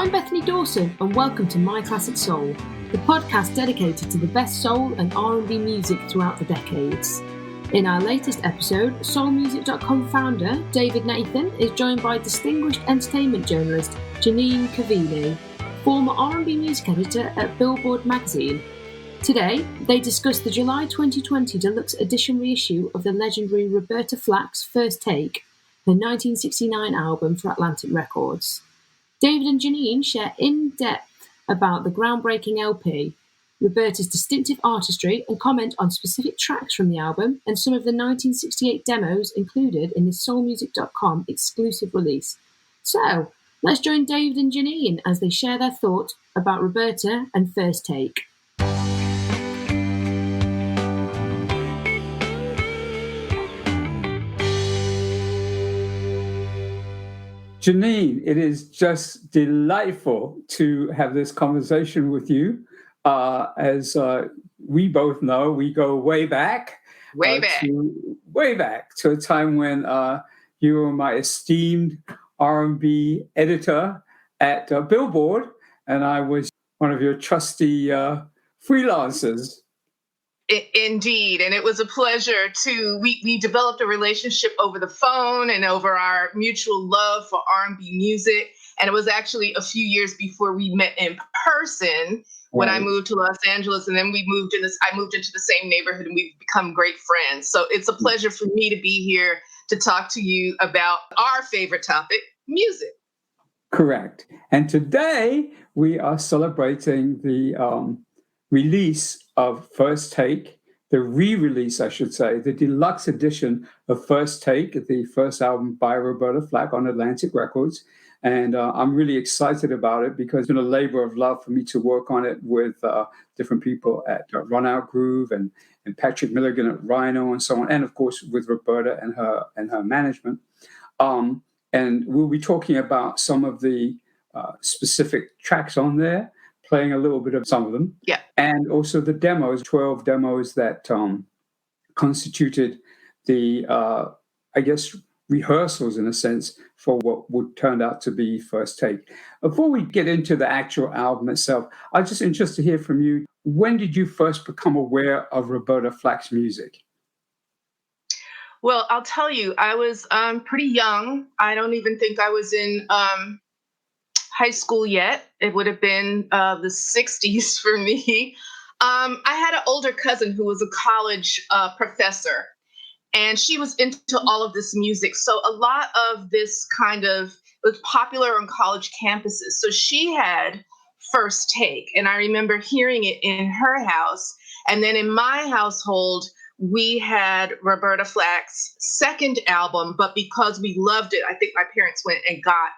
I'm Bethany Dawson, and welcome to My Classic Soul, the podcast dedicated to the best soul and R&B music throughout the decades. In our latest episode, soulmusic.com founder David Nathan is joined by distinguished entertainment journalist Janine Coveney, former R&B music editor at Billboard magazine. Today, they discuss the July 2020 deluxe edition reissue of the legendary Roberta Flack's First Take, her 1969 album for Atlantic Records. David and Janine share in-depth about the groundbreaking LP, Roberta's distinctive artistry, and comment on specific tracks from the album and some of the 1968 demos included in the soulmusic.com exclusive release. So, let's join David and Janine as they share their thoughts about Roberta and First Take. Janine, it is just delightful to have this conversation with you. As we both know, we go way back. Way back to a time when you were my esteemed R&B editor at Billboard, and I was one of your trusty freelancers. Indeed. And it was a pleasure we developed a relationship over the phone and over our mutual love for R&B music. And it was actually a few years before we met in person when I moved to Los Angeles. And then I moved into the same neighborhood and we've become great friends. So it's a pleasure for me to be here to talk to you about our favorite topic, music. Correct. And today we are celebrating the release of First Take, the re-release, I should say, the deluxe edition of First Take, the first album by Roberta Flack on Atlantic Records. And I'm really excited about it because it's been a labor of love for me to work on it with different people at Run Out Groove and Patrick Milligan at Rhino and so on. And of course, with Roberta and her management. And we'll be talking about some of the specific tracks on there, playing a little bit of some of them. Yeah. And also the demos, 12 demos that constituted the, rehearsals in a sense for what would turn out to be First Take. Before we get into the actual album itself, I'm just interested to hear from you. When did you first become aware of Roberta Flack's music? Well, I'll tell you, I was pretty young. I don't even think I was in high school yet. It would have been the 60s for me. I had an older cousin who was a college professor, and she was into all of this music. So a lot of this was popular on college campuses. So she had First Take, and I remember hearing it in her house. And then in my household, we had Roberta Flack's second album, but because we loved it, I think my parents went and got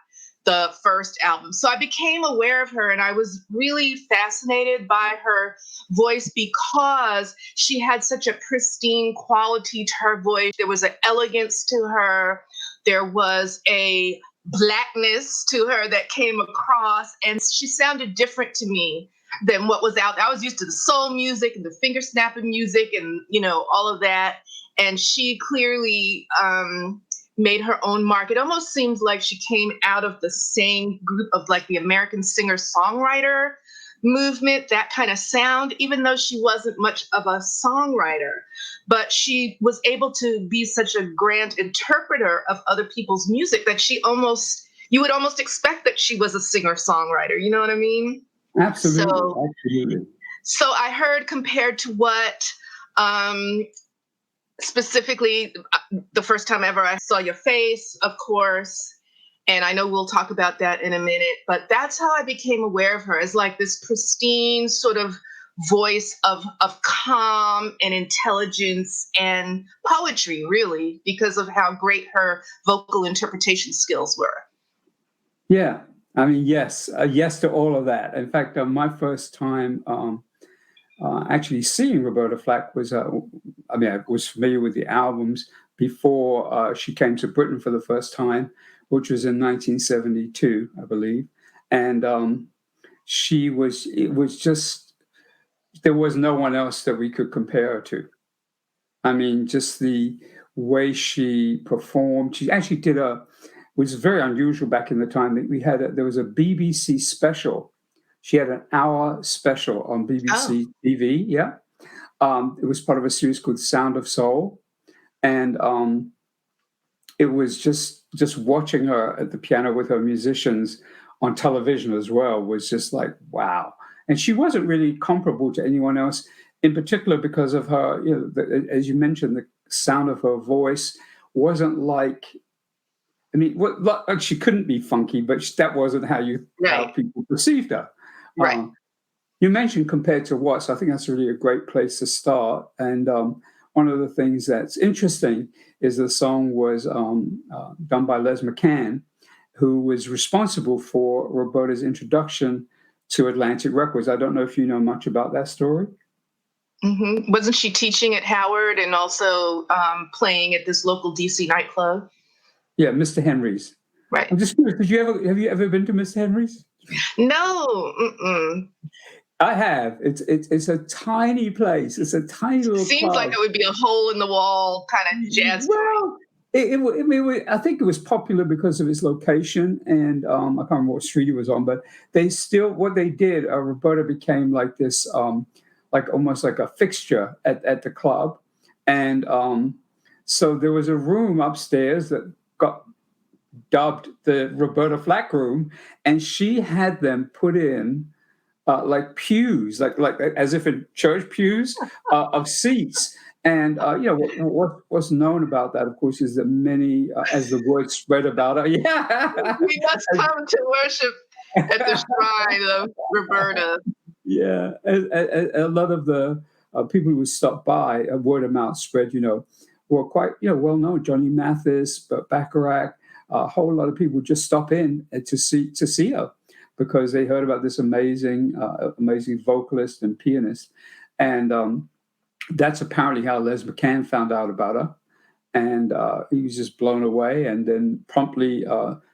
the first album. So I became aware of her, and I was really fascinated by her voice because she had such a pristine quality to her voice. There was an elegance to her. There was a blackness to her that came across, and she sounded different to me than what was out. I was used to the soul music and the finger snapping music and, all of that. And she clearly made her own mark. It almost seems like she came out of the same group of like the American singer-songwriter movement, that kind of sound, even though she wasn't much of a songwriter. But she was able to be such a grand interpreter of other people's music that you would almost expect that she was a singer-songwriter. You know what I mean? Absolutely. So I heard compared to what specifically, the first time ever I saw your face, of course, and I know we'll talk about that in a minute, but that's how I became aware of her, as like this pristine sort of voice of calm and intelligence and poetry, really, because of how great her vocal interpretation skills were. Yeah, I mean, yes to all of that. In fact, my first time actually seeing Roberta Flack was, I was familiar with the albums before she came to Britain for the first time, which was in 1972, I believe. And there was no one else that we could compare her to. I mean, just the way she performed. She actually did was very unusual back in the time. That there was a BBC special. She had an hour special on Oh, BBC TV. Yeah, it was part of a series called Sound of Soul, and it was just watching her at the piano with her musicians on television as well was just like wow. And she wasn't really comparable to anyone else, in particular because of her, as you mentioned, the sound of her voice wasn't like. I mean, like she couldn't be funky, but that wasn't how right, people perceived her. right. Um, you mentioned compared to what, so I think that's really a great place to start. And one of the things that's interesting is the song was done by Les McCann, who was responsible for Roberta's introduction to Atlantic Records. I don't know if you know much about that story. Wasn't she teaching at Howard and also playing at this local DC nightclub? Yeah, Mr. Henry's. Right. I'm just curious, have you ever been to Mr. Henry's? No. Mm-mm. I have. It's a tiny place. It's a tiny little Seems like club. it would be a hole in the wall kind of jazz joint. Well, I think it was popular because of its location, and I can't remember what street it was on. But what they did, Roberta became like this, like almost like a fixture at the club, and so there was a room upstairs that got dubbed the Roberta Flack room, and she had them put in like pews, like as if in church pews of seats. And what's known about that, of course, is that many, as the word spread about her, yeah, We must come to worship at the shrine of Roberta. yeah, a lot of the people who would stop by, word of mouth spread, were quite, well known. Johnny Mathis, but Bacharach, a whole lot of people just stop in to see her because they heard about this amazing vocalist and pianist, and that's apparently how Les McCann found out about her, and he was just blown away, and then promptly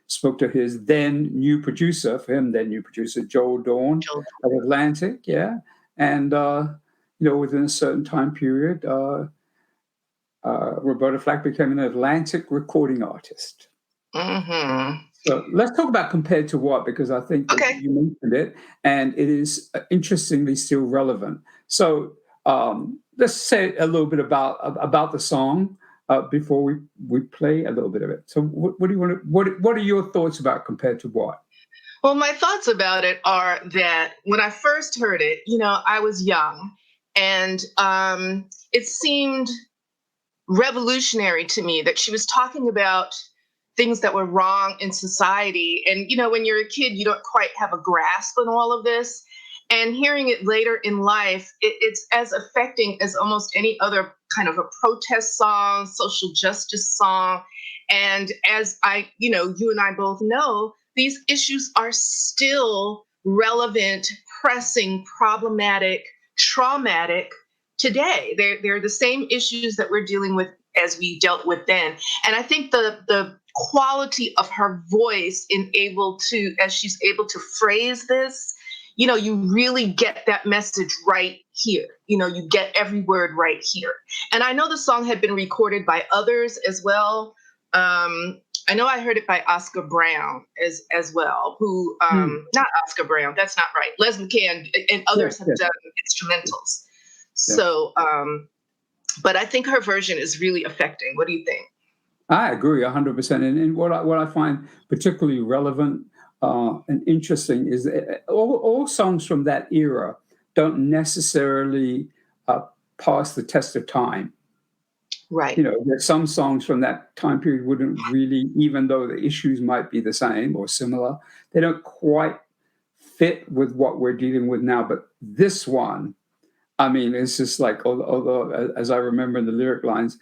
spoke to his then new producer, Joel Dawn of Atlantic, yeah, and within a certain time period, Roberta Flack became an Atlantic recording artist. Mm-hmm. So let's talk about compared to what, because I think that Okay. you mentioned it, and it is interestingly still relevant. So let's say a little bit about the song before we play a little bit of it. So what do you want to, what are your thoughts about compared to what? Well, my thoughts about it are that when I first heard it, I was young, and it seemed revolutionary to me that she was talking about things that were wrong in society. And, when you're a kid, you don't quite have a grasp on all of this. And hearing it later in life, it's as affecting as almost any other kind of a protest song, social justice song. And as you and I both know, these issues are still relevant, pressing, problematic, traumatic today. They're the same issues that we're dealing with as we dealt with then. And I think the quality of her voice as she's able to phrase this, you really get that message right here. You get every word right here. And I know the song had been recorded by others as well. I know I heard it by Oscar Brown as well, who, not Oscar Brown, that's not right. Les McCann and others have done instrumentals. Yeah. So, but I think her version is really affecting. What do you think? I agree 100%. And what I find particularly relevant and interesting is that all songs from that era don't necessarily pass the test of time. Right. That some songs from that time period wouldn't really, even though the issues might be the same or similar, they don't quite fit with what we're dealing with now. But this one, I mean, it's just like, although as I remember in the lyric lines,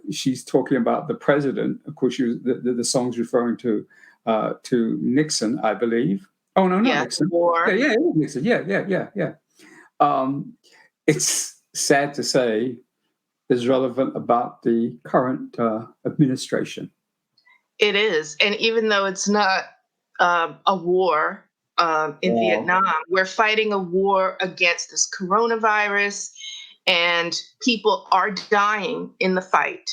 she's talking about the president. Of course, the song's referring to Nixon, I believe. Oh no, not Nixon. War. Yeah, Nixon. Yeah. It's sad to say is relevant about the current administration. It is, and even though it's not a war in Vietnam, we're fighting a war against this coronavirus, and people are dying in the fight.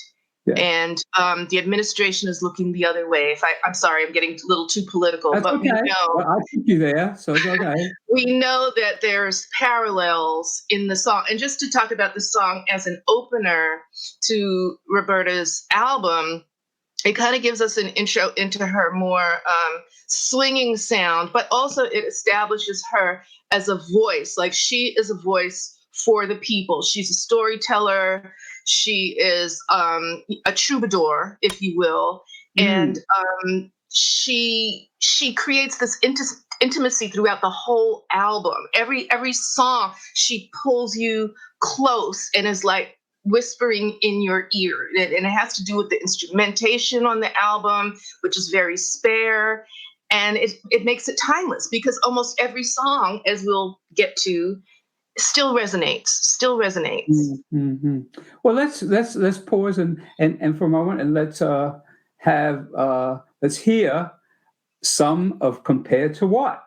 Yeah. And the administration is looking the other way. I'm sorry, I'm getting a little too political, That's but okay. Well, I keep you there, so it's okay. We know that there's parallels in the song. And just to talk about the song as an opener to Roberta's album, it kind of gives us an intro into her more swinging sound, but also it establishes her as a voice. Like, she is a voice for the people. She's a storyteller. She is a troubadour, if you will. And she creates this intimacy throughout the whole album. Every song, she pulls you close and is like whispering in your ear. And it has to do with the instrumentation on the album, which is very spare. And it makes it timeless, because almost every song, as we'll get to, still resonates. Mm-hmm. Well, let's pause and for a moment, and let's hear some of Compared to What.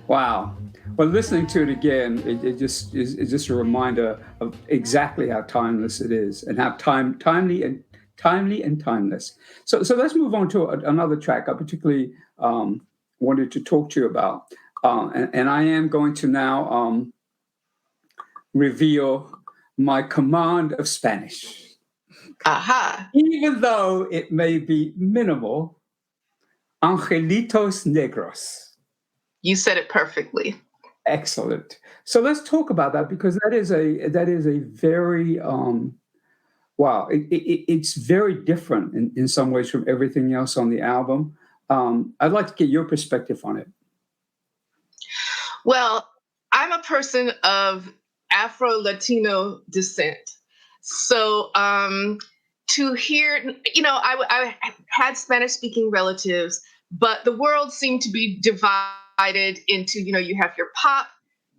Wow. Well, listening to it again, it's just a reminder of exactly how timeless it is, and how timely and timeless. So let's move on to another track I particularly wanted to talk to you about, and I am going to now reveal my command of Spanish. Aha! Even though it may be minimal, Angelitos Negros. You said it perfectly. Excellent. So let's talk about that, because that is a very wow. It's very different in some ways from everything else on the album. I'd like to get your perspective on it. Well, I'm a person of Afro-Latino descent. So to hear, I had Spanish-speaking relatives, but the world seemed to be divided into, you have your pop,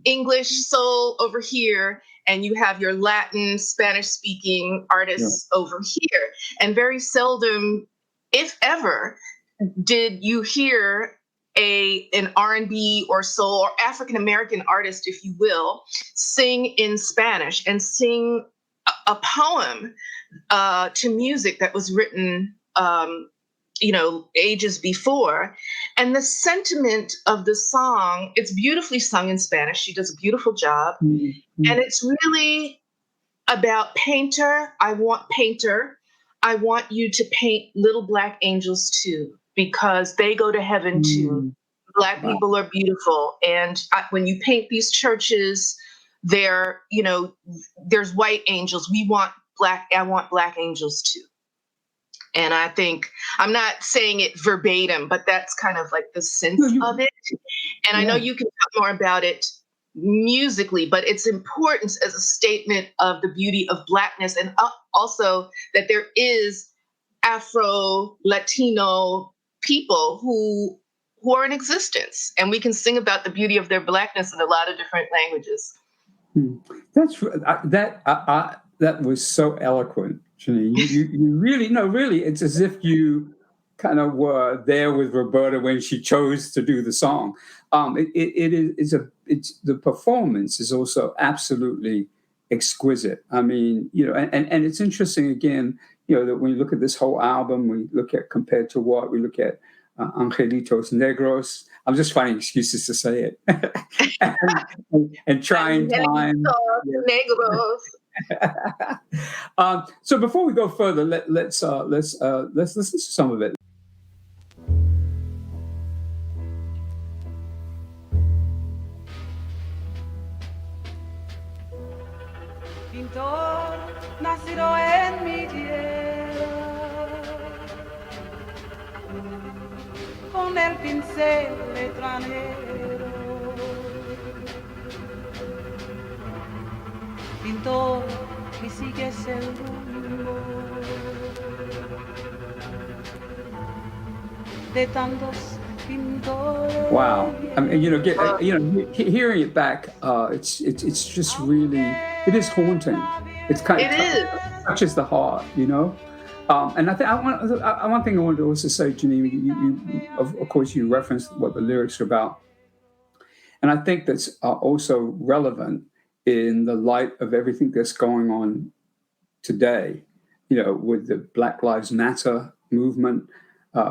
English, soul over here, and you have your Latin, Spanish-speaking artists over here. And very seldom, if ever, did you hear an R&B or soul or African-American artist, if you will, sing in Spanish and sing a poem to music that was written ages before. And the sentiment of the song, it's beautifully sung in Spanish. She does a beautiful job. Mm-hmm. And it's really about painter. I want you to paint little black angels too, because they go to heaven too. Black people are beautiful. And when you paint these churches, there's white angels. I want black angels too. And I think, I'm not saying it verbatim, but that's kind of like the sense of it. And I know you can talk more about it musically, but its importance as a statement of the beauty of Blackness, and also that there is Afro-Latino people who are in existence, and we can sing about the beauty of their Blackness in a lot of different languages. That was so eloquent, Janine. You really, it's as if you kind of were there with Roberta when she chose to do the song. It's the performance is also absolutely exquisite. I mean, and it's interesting again, that when you look at this whole album, we look at Compared to What, we look at Angelitos Negros. I'm just finding excuses to say it. and trying time. Negros. So before we go further, let's listen to some of it. Pintor nacido en mi tierra, con el pincel extranjero. Pintor y sigues el rumbo de tantos pintores. Wow, I mean, hearing it back, it's just really, it is haunting. It's kind of touches the heart, And I think one thing I wanted to also say, Janine, of course, you referenced what the lyrics are about. And I think that's also relevant in the light of everything that's going on today, with the Black Lives Matter movement,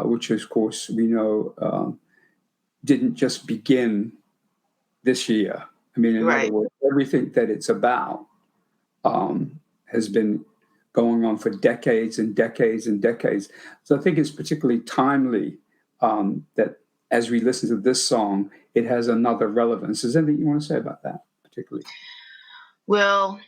which, of course, we know didn't just begin this year. I mean, in other Right. words, everything that it's about has been going on for decades and decades and decades. So I think it's particularly timely that as we listen to this song, it has another relevance. Is there anything you want to say about that particularly? Well,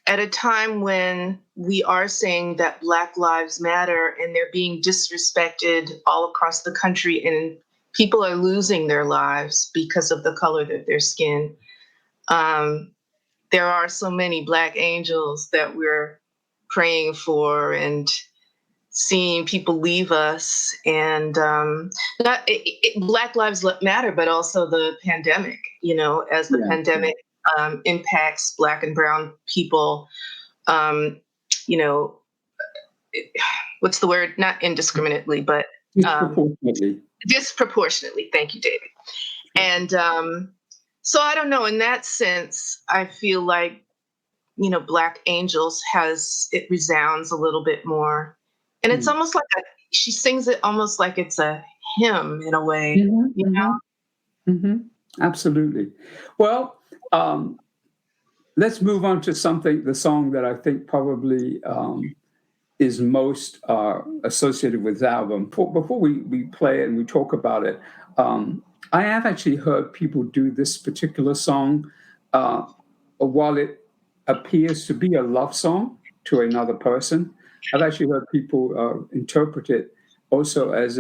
at a time when we are saying that Black Lives Matter and they're being disrespected all across the country and people are losing their lives because of the color of their skin, there are so many Black angels that we're praying for and seeing people leave us. And Black Lives Matter, but also the pandemic, as the pandemic impacts Black and brown people, you know, what's the word? Not indiscriminately, but disproportionately. Thank you, David. And so I don't know. In that sense, I feel like, Black Angels it resounds a little bit more. And it's almost like she sings it almost like it's a hymn in a way, Absolutely. Well, let's move on to the song that I think probably is most associated with the album. Before we play it and we talk about it, I have actually heard people do this particular song while it appears to be a love song to another person. I've actually heard people interpret it also as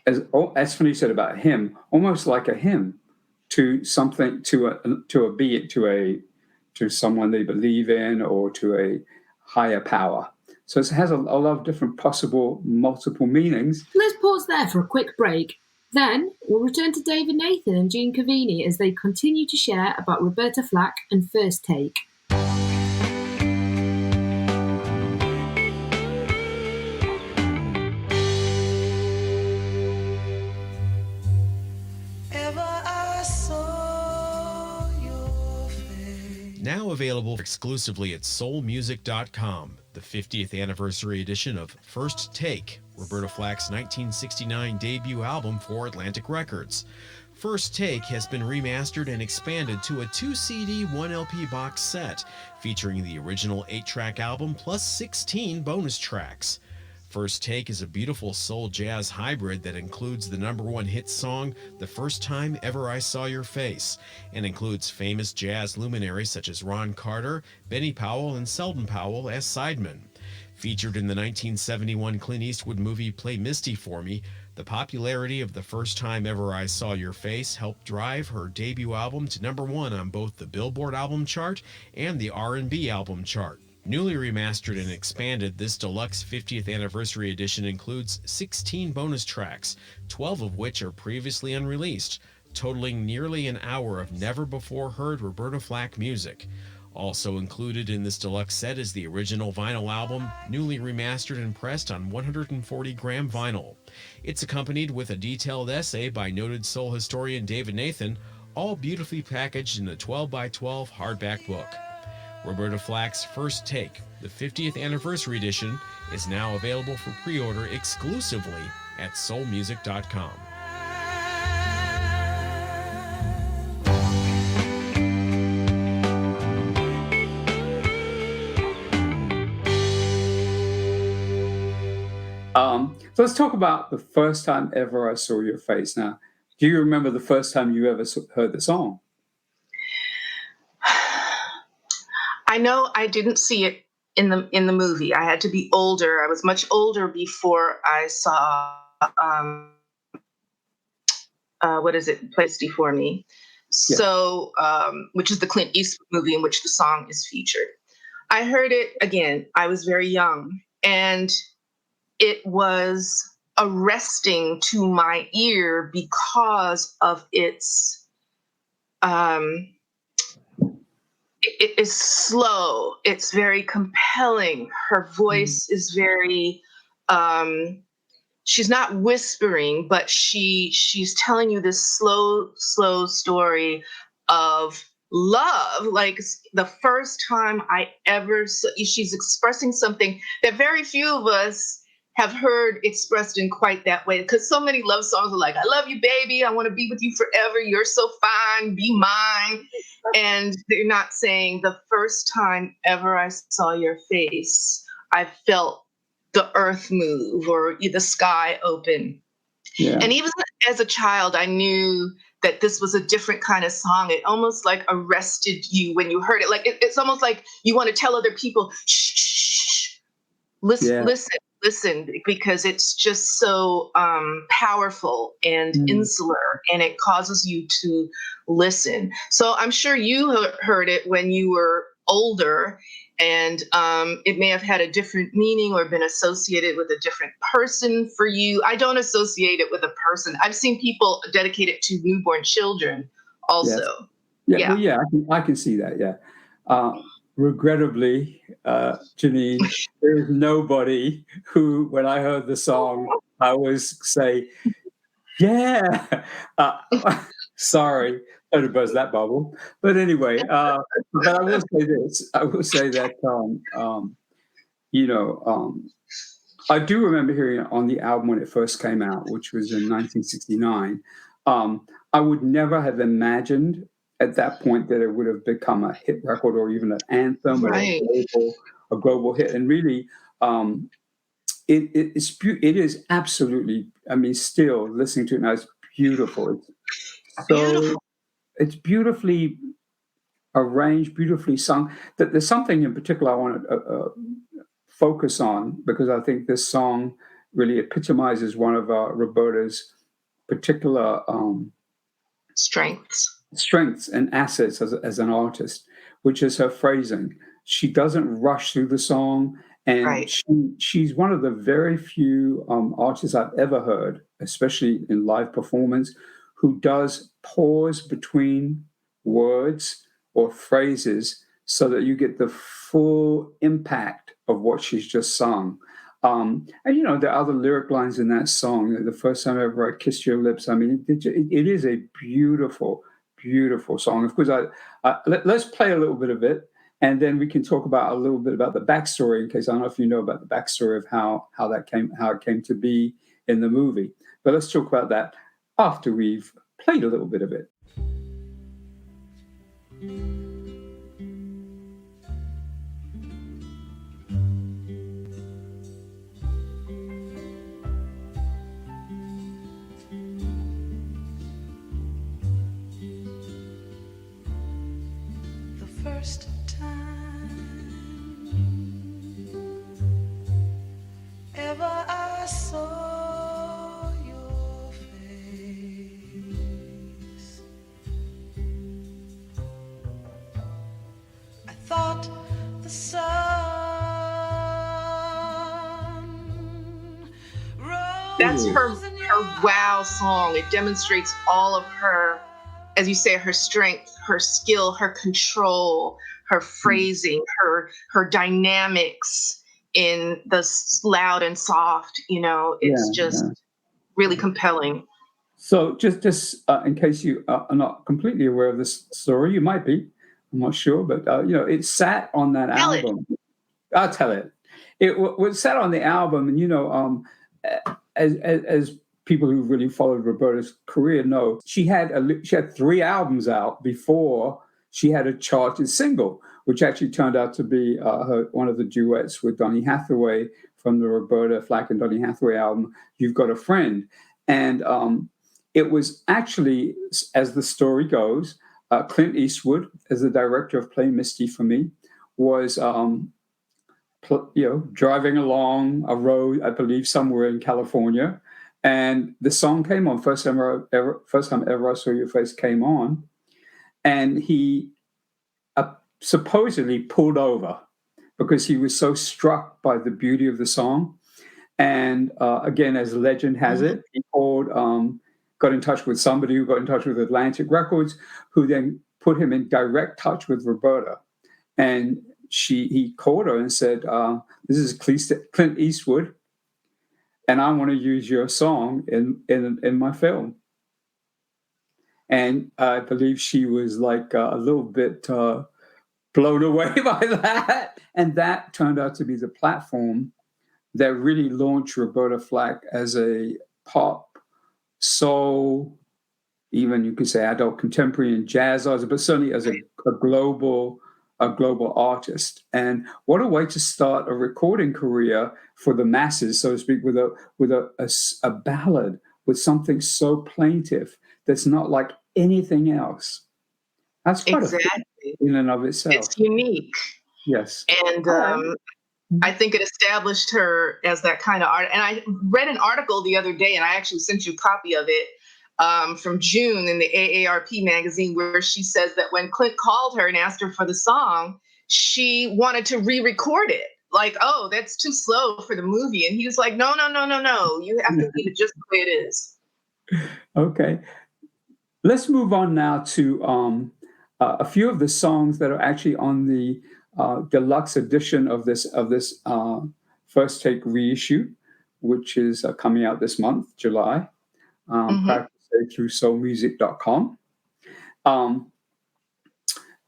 as Fanny said about him, almost like a hymn to something, to someone they believe in or to a higher power. So it has a lot of different possible multiple meanings. Let's pause there for a quick break. Then we'll return to David Nathan and Janine Coveney as they continue to share about Roberta Flack and First Take. Now available exclusively at soulmusic.com, the 50th anniversary edition of First Take, Roberta Flack's 1969 debut album for Atlantic Records. First Take has been remastered and expanded to a 2-CD, 1-LP box set, featuring the original 8-track album plus 16 bonus tracks. First Take is a beautiful soul jazz hybrid that includes the #1 hit song, The First Time Ever I Saw Your Face, and includes famous jazz luminaries such as Ron Carter, Benny Powell, and Selden Powell as sidemen. Featured in the 1971 Clint Eastwood movie Play Misty for Me, the popularity of The First Time Ever I Saw Your Face helped drive her debut album to #1 on both the Billboard album chart and the R&B album chart. Newly remastered and expanded, this deluxe 50th anniversary edition includes 16 bonus tracks, 12 of which are previously unreleased, totaling nearly an hour of never-before-heard Roberta Flack music. Also included in this deluxe set is the original vinyl album, newly remastered and pressed on 140-gram vinyl. It's accompanied with a detailed essay by noted soul historian David Nathan, all beautifully packaged in a 12x12 hardback book. Roberta Flack's First Take, the 50th anniversary edition, is now available for pre-order exclusively at soulmusic.com. So let's talk about The First Time Ever I Saw Your Face. Now, do you remember the first time you ever heard the song? I know I didn't see it in the movie. I had to be older. I was much older before I saw Play Misty for Me. Yes. So, which is the Clint Eastwood movie in which the song is featured. I heard it again. I was very young, and it was arresting to my ear because of its it is slow. It's very compelling. Her voice is very, she's not whispering, but she's telling you this slow story of love. Like the first time I ever she's expressing something that very few of us have heard expressed in quite that way, because so many love songs are like, I love you, baby, I want to be with you forever, you're so fine, be mine. And they're not saying, the first time ever I saw your face, I felt the earth move or the sky open. Yeah. And even as a child, I knew that this was a different kind of song. It almost like arrested you when you heard it. Like it's almost like you want to tell other people, shh, shh, listen, listen, because it's just so powerful and insular, and it causes you to listen. So I'm sure you heard it when you were older, and it may have had a different meaning or been associated with a different person for you. I don't associate it with a person. I've seen people dedicate it to newborn children also. Yes. Yeah. Well, yeah, I can see that. Yeah. Regrettably, Janine, there is nobody who, when I heard the song, I was say, yeah. Sorry, don't burst that bubble. But anyway, but I will say this. I will say that, I do remember hearing it on the album when it first came out, which was in 1969. I would never have imagined at that point that it would have become a hit record or even an anthem or a global hit. And really, it is absolutely, I mean, still listening to it now, it's beautiful. It's beautifully arranged, beautifully sung. There's something in particular I want to focus on, because I think this song really epitomizes one of Roberta's particular strengths and assets as an artist, which is her phrasing. She doesn't rush through the song, and she's one of the very few artists I've ever heard, especially in live performance, who does pause between words or phrases so that you get the full impact of what she's just sung. And there are other lyric lines in that song. The first time ever I kissed your lips. I mean, it is a beautiful, beautiful song. Of course, let's play a little bit of it, and then we can talk about a little bit about the backstory. In case I don't know if you know about the backstory of how it came to be in the movie. But let's talk about that after we've played a little bit of it. First time ever I saw your face, I thought the sun rose. That's her wow song. It demonstrates all of her, as you say, her strength, her skill, her control, her phrasing, her dynamics in the loud and soft. It's just really compelling. So just in case you are not completely aware of this story, you might be, I'm not sure, but it sat on that album. I'll tell it. It was sat on the album, and as people who really followed Roberta's career know, she had 3 albums out before she had a charted single, which actually turned out to be one of the duets with Donny Hathaway from the Roberta Flack and Donny Hathaway album, You've Got a Friend. And it was actually, as the story goes, Clint Eastwood, as the director of Play Misty for me, was driving along a road, I believe, somewhere in California. And the song came on, first time ever I saw your face came on, and he supposedly pulled over because he was so struck by the beauty of the song. And again, as legend has it, he got in touch with somebody who got in touch with Atlantic Records, who then put him in direct touch with Roberta. and he called her and said, "This is Clint Eastwood, and I want to use your song in my film." And I believe she was like a little bit blown away by that. And that turned out to be the platform that really launched Roberta Flack as a pop, soul, even you could say adult contemporary and jazz artist, but certainly as a global artist. And what a way to start a recording career for the masses, so to speak, with a ballad, with something so plaintive that's not like anything else. That's quite Exactly. in and of itself. It's unique. Yes. And I think it established her as that kind of art. And I read an article the other day, and I actually sent you a copy of it, from June in the AARP magazine, where she says that when Clint called her and asked her for the song, she wanted to re-record it. Like, oh, that's too slow for the movie. And he was like, no. You have to leave it just the way it is. Okay. Let's move on now to a few of the songs that are actually on the deluxe edition of this First Take reissue, which is coming out this month, July. Proud to say through soulmusic.com.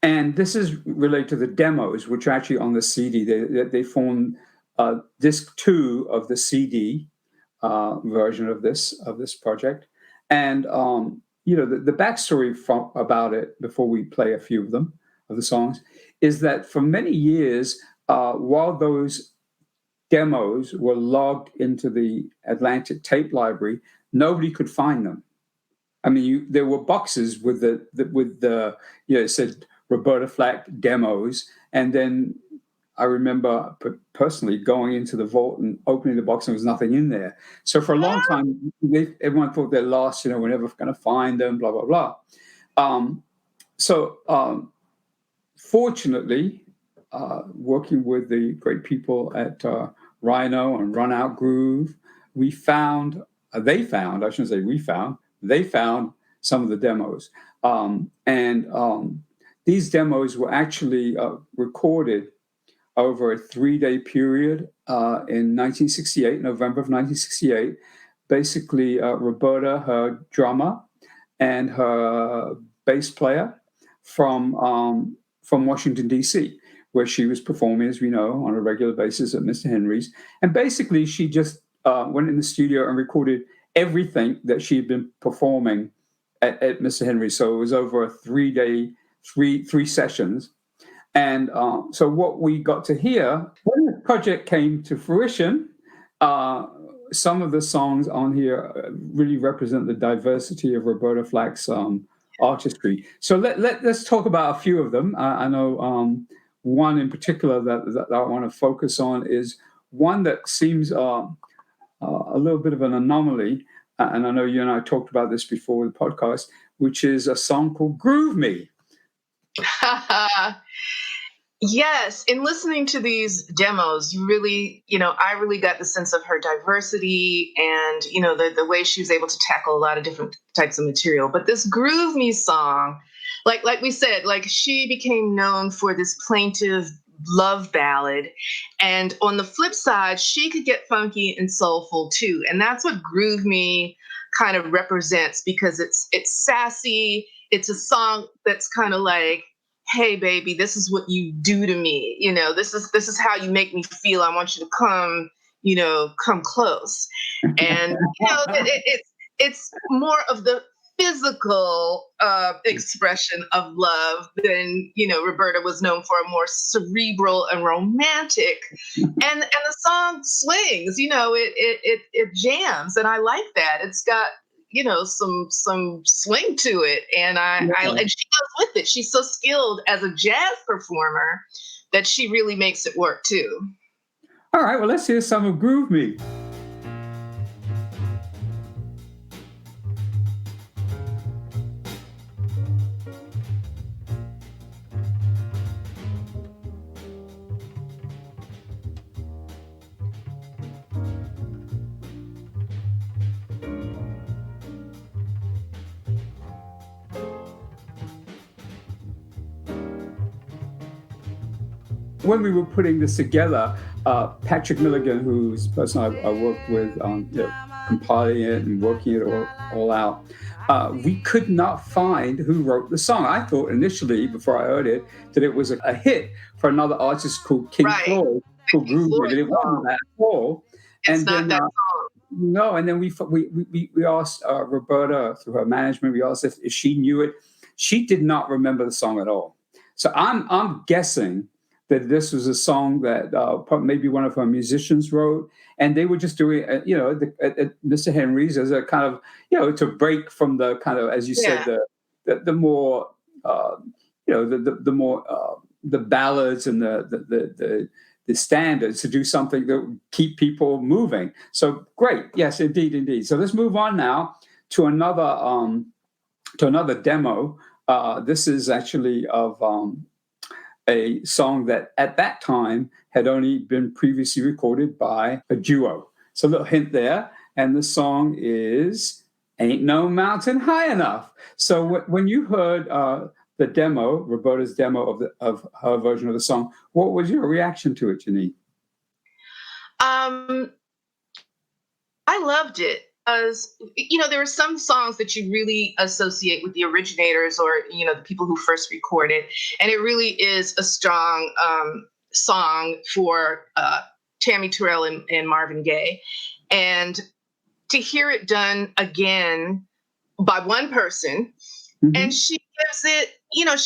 And this is related to the demos, which are actually on the CD. They form disc 2 of the CD version of this project. And the backstory about it, before we play a few of the songs, is that for many years, while those demos were logged into the Atlantic tape library, nobody could find them. I mean, there were boxes with it said Roberta Flack demos, and then I remember personally going into the vault and opening the box, and there was nothing in there. So for a long time, everyone thought they're lost. We're never going to find them. Blah blah blah. Fortunately, working with the great people at Rhino and Run Out Groove, they found some of the demos. These demos were actually recorded over a 3-day period in 1968, November of 1968. Basically, Roberta, her drummer, and her bass player from Washington, D.C., where she was performing, as we know, on a regular basis at Mr. Henry's. And basically, she just went in the studio and recorded everything that she'd been performing at Mr. Henry's. So it was over a 3-day, three sessions. And so what we got to hear, when the project came to fruition, some of the songs on here really represent the diversity of Roberta Flack's artistry. So let's talk about a few of them. I know one in particular that I want to focus on is one that seems a little bit of an anomaly. And I know you and I talked about this before the podcast, which is a song called Groove Me. Yes. In listening to these demos, I really got the sense of her diversity and, the way she was able to tackle a lot of different types of material. But this Groove Me song, like we said, she became known for this plaintive love ballad. And on the flip side, she could get funky and soulful too. And that's what Groove Me kind of represents, because it's sassy. It's a song that's kind of like, hey baby, this is what you do to me. This is how you make me feel. I want you to come close. And it's more of the physical expression of love than Roberta was known for, a more cerebral and romantic. And the song swings, it jams, and I like that. It's got some swing to it, and and she goes with it. She's so skilled as a jazz performer that she really makes it work too. All right, well, let's hear some of Groove Me. when we were putting this together, Patrick Milligan, who's the person I worked with, compiling it and working it all out, we could not find who wrote the song. I thought initially, before I heard it, that it was a hit for another artist called King Floyd, who grew it. It wasn't that at all. It's not that song. No, and then we asked Roberta through her management. We asked if she knew it. She did not remember the song at all. So I'm guessing that this was a song that maybe one of her musicians wrote, and they were just doing, at Mr. Henry's as a kind of, to break from the kind of, as you said, the more, the more the ballads and the standards, to do something that would keep people moving. So great, yes, indeed. So let's move on now to another demo. This is actually of a song that at that time had only been previously recorded by a duo. So a little hint there. And the song is Ain't No Mountain High Enough. So when you heard the demo, Roberta's demo of her version of the song, what was your reaction to it, Janine? I loved it. Because, there are some songs that you really associate with the originators or, the people who first recorded. And it really is a strong song for Tammy Terrell and Marvin Gaye. And to hear it done again by one person, and she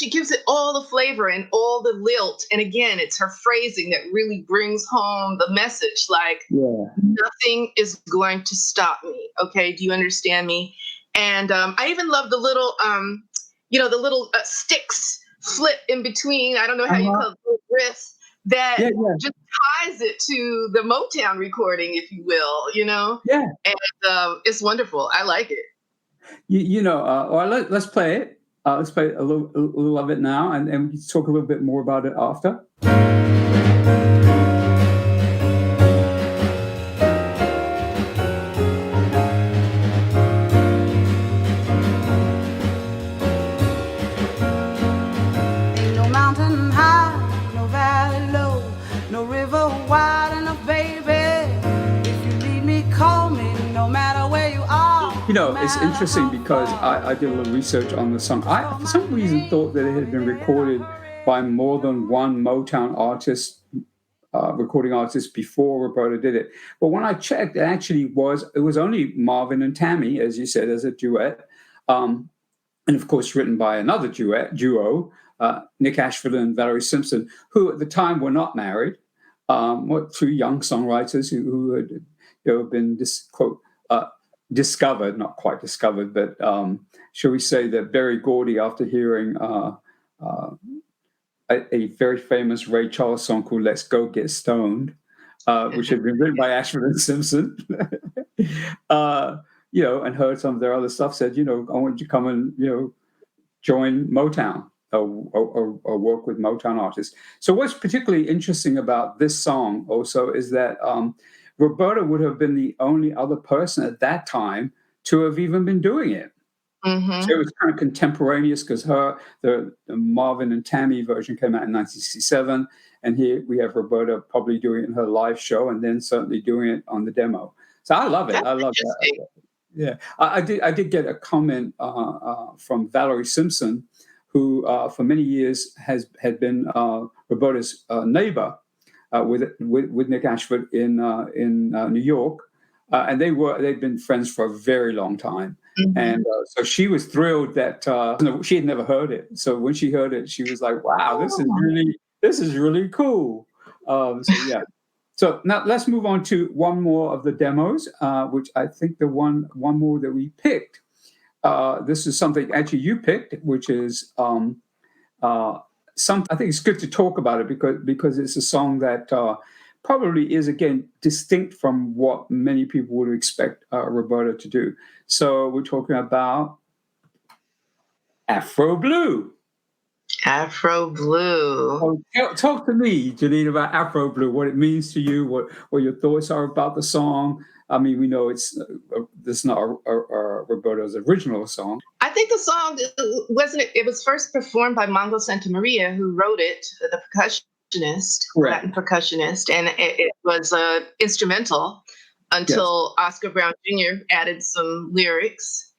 gives it all the flavor and all the lilt. And again, it's her phrasing that really brings home the message, like, nothing is going to stop me. Okay, do you understand me? And I even love the little, the little sticks flip in between. I don't know how you call it, riff that just ties it to the Motown recording, if you will, Yeah. And it's wonderful. I like it. Let's play it. Let's play a little of it now, and we can talk a little bit more about it after. Ain't no mountain high, no valley low, no river wide enough, baby. If you need me, call me, no matter where you are. It's interesting because I did a little research on the song. I, for some reason, thought that it had been recorded by more than one Motown artist, recording artist, before Roberta did it. But when I checked, it was only Marvin and Tammy, as you said, as a duet. And of course, written by another duo, Nick Ashford and Valerie Simpson, who at the time were not married. Two young songwriters who had been discovered, not quite discovered, but shall we say that Berry Gordy, after hearing a very famous Ray Charles song called Let's Go Get Stoned, which had been written by Ashford and Simpson, and heard some of their other stuff, said, I want you to come and, join Motown or work with Motown artists. So what's particularly interesting about this song also is that Roberta would have been the only other person at that time to have even been doing it. Mm-hmm. So it was kind of contemporaneous because the Marvin and Tammy version came out in 1967, and here we have Roberta probably doing it in her live show, and then certainly doing it on the demo. So I love it. I love that. Yeah, I did get a comment from Valerie Simpson, who for many years had been Roberta's neighbor. With Nick Ashford in New York, and they'd been friends for a very long time, and so she was thrilled that she had never heard it. So when she heard it, she was like, "Wow, this is really cool." So now let's move on to one more of the demos, which I think the one more that we picked. This is something actually you picked, which is. I think it's good to talk about it because it's a song that probably is, again, distinct from what many people would expect Roberta to do. So we're talking about Afro Blue. Afro Blue. Talk to me, Janine, about Afro Blue, what it means to you, what your thoughts are about the song. I mean, we know this is not Roberta's original song. I think the song it was first performed by Mongo Santamaria, who wrote it, the percussion. Correct. Latin percussionist, and it was instrumental until Oscar Brown Jr. added some lyrics.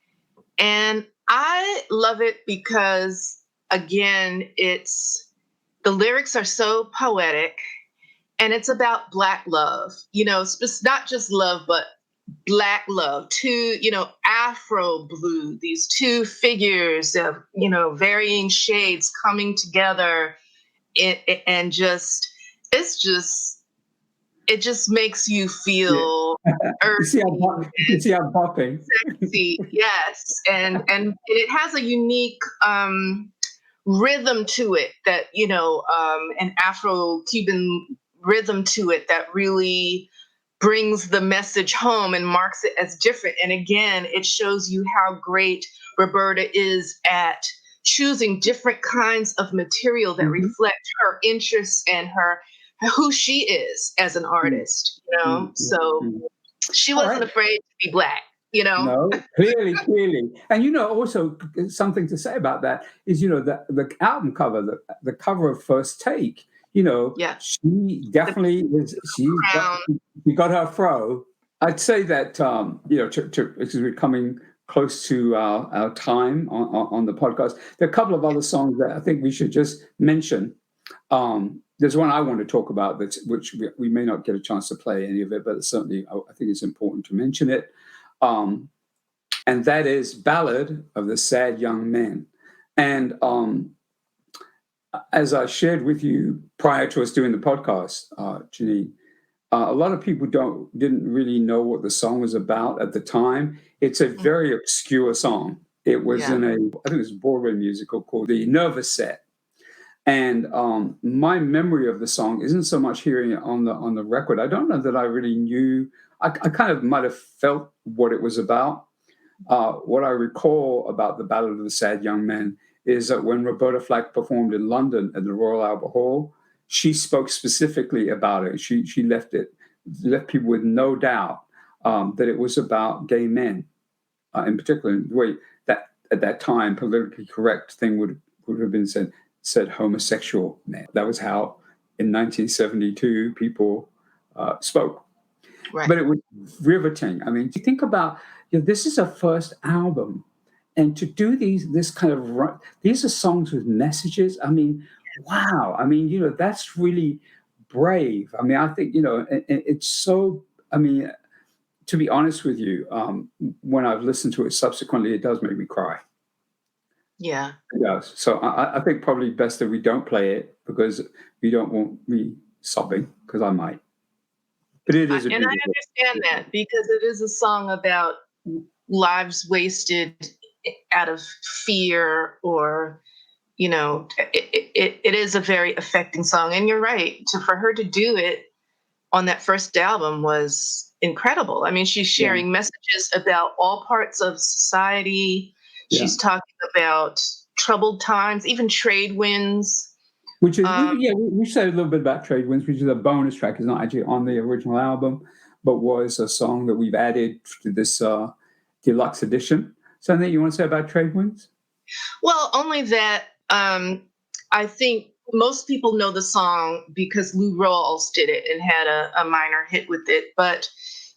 And I love it because, again, the lyrics are so poetic, and it's about Black love, not just love, but Black love, two, Afro blue, these two figures of, varying shades coming together. And it just makes you feel earthy, you see I'm popping. Sexy, yes. And it has a unique rhythm to it that, an Afro-Cuban rhythm to it that really brings the message home and marks it as different. And again, it shows you how great Roberta is at choosing different kinds of material that reflect her interests and who she is as an artist, So she wasn't afraid to be Black, No, clearly. And, also something to say about that is, the album cover, the cover of First Take, she definitely is, she got her fro. I'd say that, because we're coming close to our time on the podcast, there are a couple of other songs that I think we should just mention. There's one I want to talk about, which we may not get a chance to play any of it, but certainly I think it's important to mention it. And that is Ballad of the Sad Young Men. And as I shared with you prior to us doing the podcast, Janine, a lot of people didn't really know what the song was about at the time. It's a very obscure song. It was in I think it was a Broadway musical called The Nervous Set. And my memory of the song isn't so much hearing it on the record. I don't know that I really knew. I kind of might have felt what it was about. What I recall about the Ballad of the Sad Young Men is that when Roberta Flack performed in London at the Royal Albert Hall, she spoke specifically about it. She left people with no doubt that it was about gay men, in particular. The way that at that time politically correct thing would have been said homosexual men. That was how in 1972 people spoke. Right. But it was riveting. I mean, you think about, this is her first album, and to do these are songs with messages. I mean, wow. I mean, that's really brave. I mean, I think, it's so, I mean, to be honest with you, when I've listened to it subsequently, it does make me cry. Yeah. It does. So I think probably best that we don't play it because we don't want me sobbing, because I might. But it is. And I understand that because it is a song about lives wasted out of fear, or, it is a very affecting song. And you're right. For her to do it on that first album was incredible. I mean, she's sharing messages about all parts of society. Yeah. She's talking about troubled times, even trade winds. Which is, we said a little bit about Trade Winds, which is a bonus track. It's not actually on the original album, but was a song that we've added to this deluxe edition. Something you want to say about Trade Winds? Well, only that I think most people know the song because Lou Rawls did it and had a minor hit with it. But,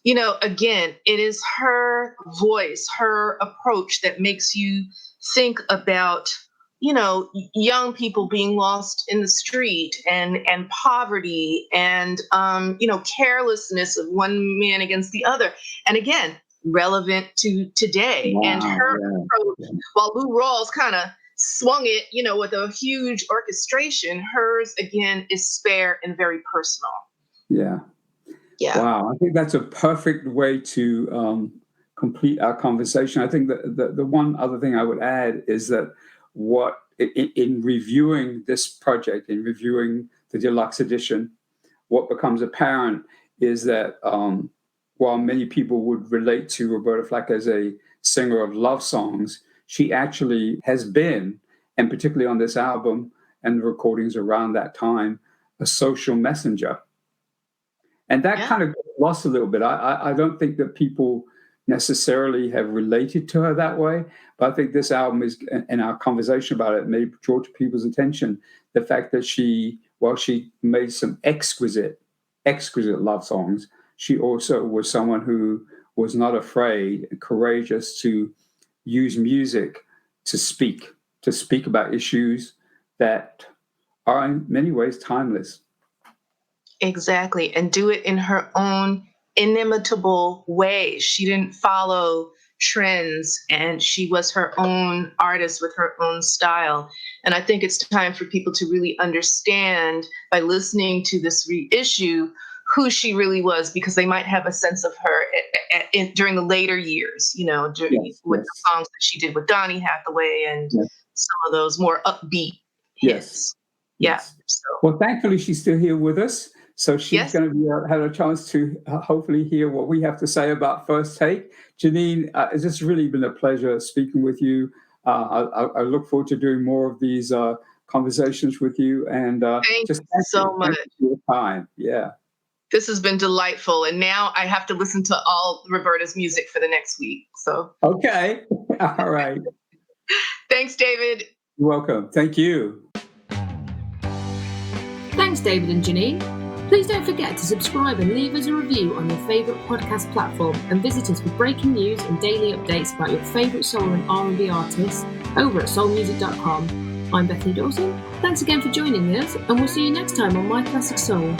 again, it is her voice, her approach that makes you think about young people being lost in the street and poverty and, carelessness of one man against the other. And again, relevant to today. Wow, and her approach, while Lou Rawls kind of swung it, with a huge orchestration, hers, again, is spare and very personal. Yeah. Yeah. Wow. I think that's a perfect way to complete our conversation. I think that the one other thing I would add is that in reviewing this project, in reviewing the deluxe edition, what becomes apparent is that while many people would relate to Roberta Flack as a singer of love songs, she actually has been, and particularly on this album and the recordings around that time, a social messenger. And that kind of got lost a little bit. I don't think that people necessarily have related to her that way, but I think this album is, and our conversation about it, may draw to people's attention the fact that she while she made some exquisite love songs, she also was someone who was not afraid and courageous to use music to speak about issues that are in many ways timeless. Exactly. And do it in her own inimitable way. She didn't follow trends, and she was her own artist with her own style. And I think it's time for people to really understand, by listening to this reissue, who she really was, because they might have a sense of her during the later years, with the songs that she did with Donny Hathaway and some of those more upbeat hits. Yes. Yeah. So. Well, thankfully, she's still here with us. So she's going to have a chance to hopefully hear what we have to say about First Take. Janine, it's just really been a pleasure speaking with you. I look forward to doing more of these conversations with you. And thank you so much for your time. Yeah. This has been delightful. And now I have to listen to all Roberta's music for the next week. So. Okay. All right. Thanks, David. You're welcome. Thank you. Thanks, David and Janine. Please don't forget to subscribe and leave us a review on your favourite podcast platform, and visit us for breaking news and daily updates about your favourite soul and R&B artists over at soulmusic.com. I'm Bethany Dawson. Thanks again for joining us, and we'll see you next time on My Classic Soul.